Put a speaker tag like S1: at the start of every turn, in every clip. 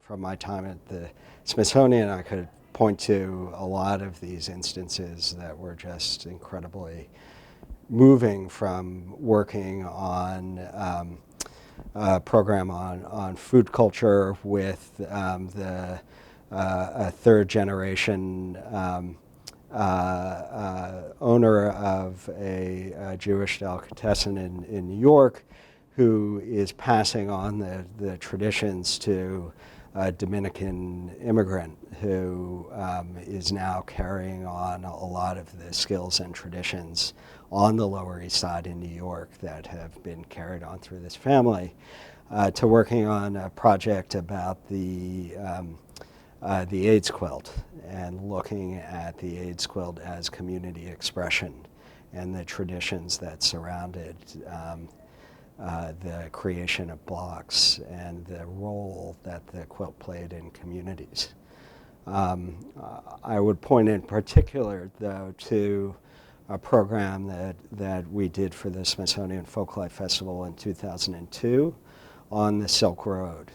S1: from my time at the Smithsonian, I could point to a lot of these instances that were just incredibly moving, from working on a program on food culture with a third generation owner of a Jewish delicatessen in New York, who is passing on the traditions to a Dominican immigrant who is now carrying on a lot of the skills and traditions on the Lower East Side in New York that have been carried on through this family, to working on a project about the AIDS quilt, and looking at the AIDS quilt as community expression and the traditions that surrounded the creation of blocks and the role that the quilt played in communities. I would point in particular, though, to a program that we did for the Smithsonian Folklife Festival in 2002 on the Silk Road.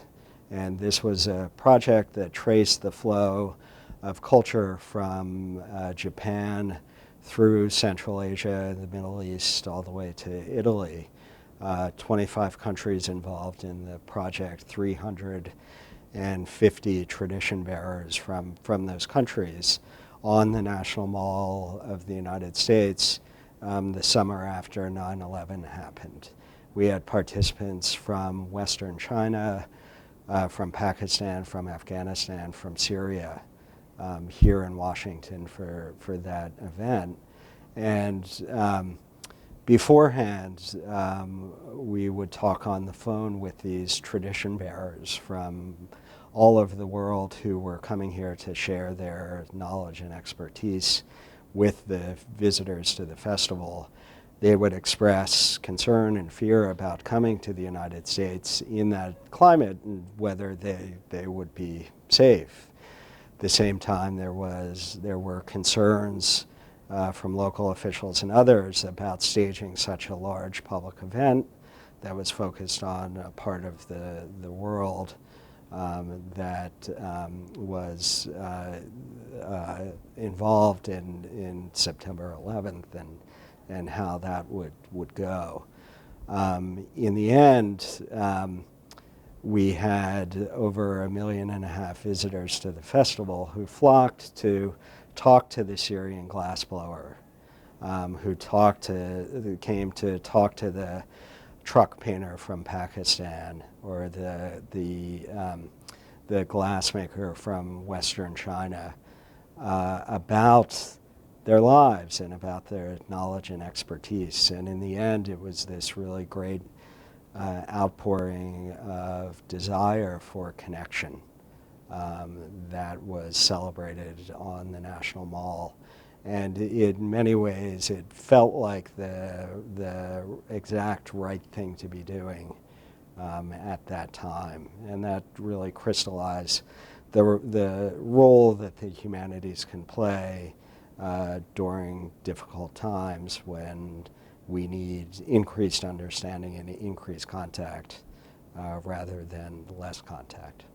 S1: And this was a project that traced the flow of culture from Japan through Central Asia, the Middle East, all the way to Italy. 25 countries involved in the project, 350 tradition bearers from those countries on the National Mall of the United States the summer after 9/11 happened. We had participants from Western China, from Pakistan, from Afghanistan, from Syria, here in Washington for that event. And beforehand, we would talk on the phone with these tradition bearers from all over the world who were coming here to share their knowledge and expertise with the visitors to the festival. They would express concern and fear about coming to the United States in that climate and whether they would be safe. At the same time, there were concerns from local officials and others about staging such a large public event that was focused on a part of the world that was involved in September 11th and how that would go. In the end, we had over 1.5 million visitors to the festival who flocked to talk to the Syrian glassblower, who came to talk to the truck painter from Pakistan, or the glassmaker from Western China, about their lives and about their knowledge and expertise. And in the end, it was this really great outpouring of desire for connection that was celebrated on the National Mall. And in many ways, it felt like the exact right thing to be doing at that time. And that really crystallized the role that the humanities can play during difficult times when we need increased understanding and increased contact rather than less contact.